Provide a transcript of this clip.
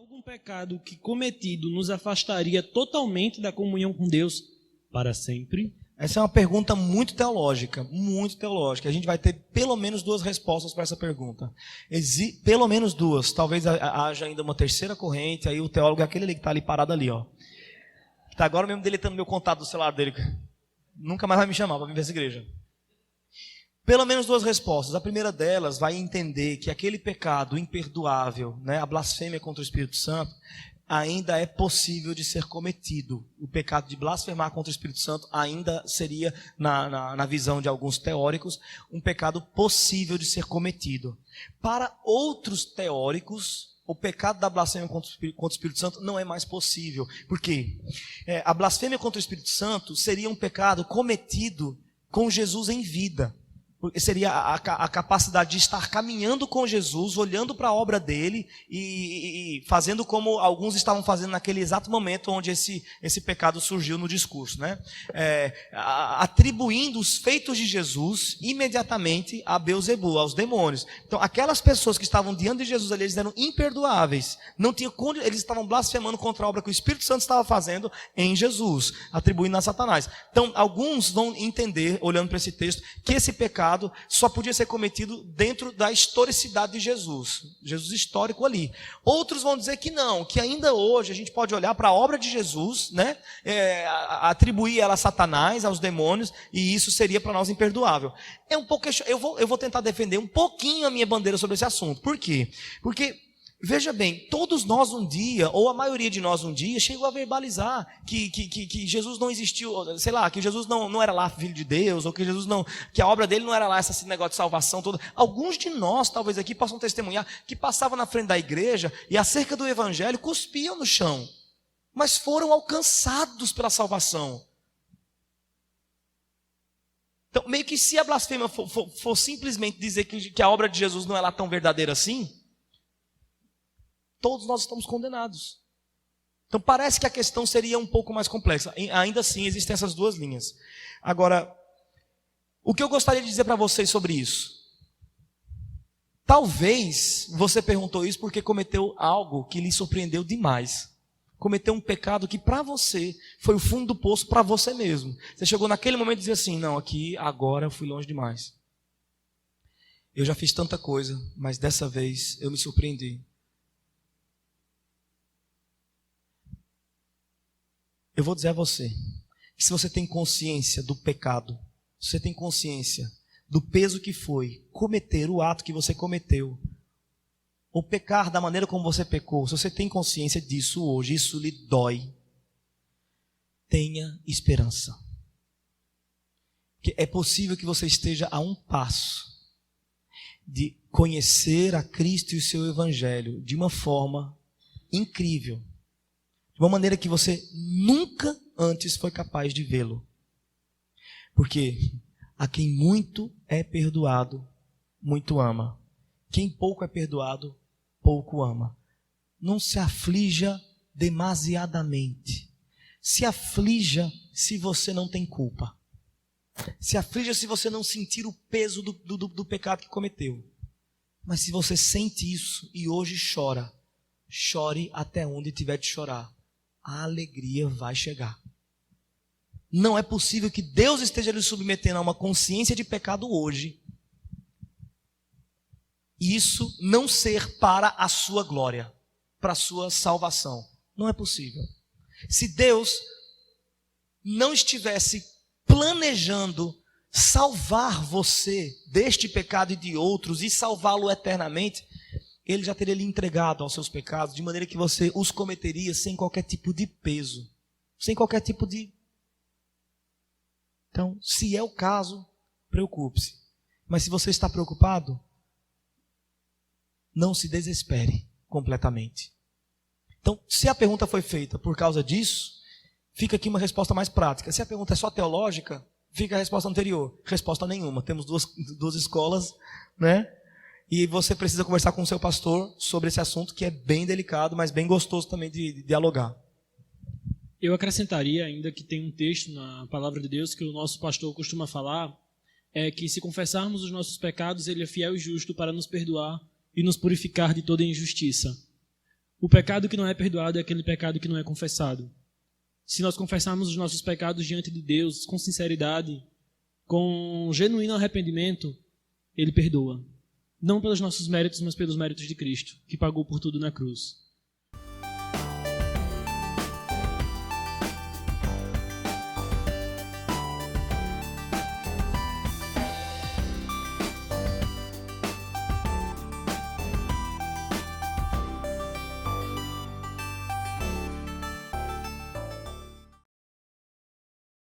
algum pecado que cometido nos afastaria totalmente da comunhão com Deus para sempre? Essa é uma pergunta muito teológica, muito teológica. A gente vai ter pelo menos duas respostas para essa pergunta. Pelo menos duas, talvez haja ainda uma terceira corrente, aí o teólogo é aquele ali que está ali parado ali, ó. Que está agora mesmo deletando meu contato do celular dele. Nunca mais vai me chamar para vir para essa igreja. Pelo menos duas respostas. A primeira delas vai entender que aquele pecado imperdoável, né, a blasfêmia contra o Espírito Santo, ainda é possível de ser cometido. O pecado de blasfemar contra o Espírito Santo ainda seria, na visão de alguns teóricos, um pecado possível de ser cometido. Para outros teóricos, o pecado da blasfêmia contra o Espírito Santo não é mais possível. Por quê? A blasfêmia contra o Espírito Santo seria um pecado cometido com Jesus em vida. Seria a capacidade de estar caminhando com Jesus, olhando para a obra dele e fazendo como alguns estavam fazendo naquele exato momento onde esse pecado surgiu no discurso, né? Atribuindo os feitos de Jesus imediatamente a Beelzebul, aos demônios. Então aquelas pessoas que estavam diante de Jesus ali, eles eram imperdoáveis, não tinham, eles estavam blasfemando contra a obra que o Espírito Santo estava fazendo em Jesus, atribuindo a Satanás. Então alguns vão entender, olhando para esse texto, que esse pecado só podia ser cometido dentro da historicidade de Jesus histórico ali. Outros vão dizer que não, que ainda hoje a gente pode olhar para a obra de Jesus, né, atribuir ela a Satanás, aos demônios, e isso seria para nós imperdoável. Eu vou tentar defender um pouquinho a minha bandeira sobre esse assunto. Por quê? Porque veja bem, todos nós um dia, ou a maioria de nós um dia, chegou a verbalizar que Jesus não existiu, sei lá, que Jesus não era lá filho de Deus, ou que Jesus não, que a obra dele não era lá esse negócio de salvação toda. Alguns de nós, talvez aqui, possam testemunhar que passavam na frente da igreja e acerca do evangelho cuspiam no chão, mas foram alcançados pela salvação. Então, meio que se a blasfêmia for simplesmente dizer que a obra de Jesus não é lá tão verdadeira assim, todos nós estamos condenados. Então parece que a questão seria um pouco mais complexa. Ainda assim existem essas duas linhas. Agora, o que eu gostaria de dizer para vocês sobre isso? Talvez você perguntou isso porque cometeu algo que lhe surpreendeu demais. Cometeu um pecado que para você foi o fundo do poço para você mesmo. Você chegou naquele momento e dizia assim, não, aqui agora eu fui longe demais. Eu já fiz tanta coisa, mas dessa vez eu me surpreendi. Eu vou dizer a você, que se você tem consciência do pecado, se você tem consciência do peso que foi cometer o ato que você cometeu, ou pecar da maneira como você pecou, se você tem consciência disso hoje, isso lhe dói, tenha esperança. Porque é possível que você esteja a um passo de conhecer a Cristo e o seu Evangelho de uma forma incrível. De uma maneira que você nunca antes foi capaz de vê-lo. Porque a quem muito é perdoado, muito ama. Quem pouco é perdoado, pouco ama. Não se aflija demasiadamente. Se aflija se você não tem culpa. Se aflija se você não sentir o peso do pecado que cometeu. Mas se você sente isso e hoje chora, chore até onde tiver de chorar. A alegria vai chegar. Não é possível que Deus esteja lhe submetendo a uma consciência de pecado hoje. E isso não ser para a sua glória, para a sua salvação. Não é possível. Se Deus não estivesse planejando salvar você deste pecado e de outros e salvá-lo eternamente, Ele já teria lhe entregado aos seus pecados, de maneira que você os cometeria sem qualquer tipo de peso, sem qualquer tipo de... Então, se é o caso, preocupe-se. Mas se você está preocupado, não se desespere completamente. Então, se a pergunta foi feita por causa disso, fica aqui uma resposta mais prática. Se a pergunta é só teológica, fica a resposta anterior. Resposta nenhuma. Temos duas escolas, né? E você precisa conversar com o seu pastor sobre esse assunto, que é bem delicado, mas bem gostoso também de dialogar. Eu acrescentaria ainda que tem um texto na Palavra de Deus que o nosso pastor costuma falar, é que se confessarmos os nossos pecados, Ele é fiel e justo para nos perdoar e nos purificar de toda injustiça. O pecado que não é perdoado é aquele pecado que não é confessado. Se nós confessarmos os nossos pecados diante de Deus com sinceridade, com genuíno arrependimento, Ele perdoa. Não pelos nossos méritos, mas pelos méritos de Cristo, que pagou por tudo na cruz.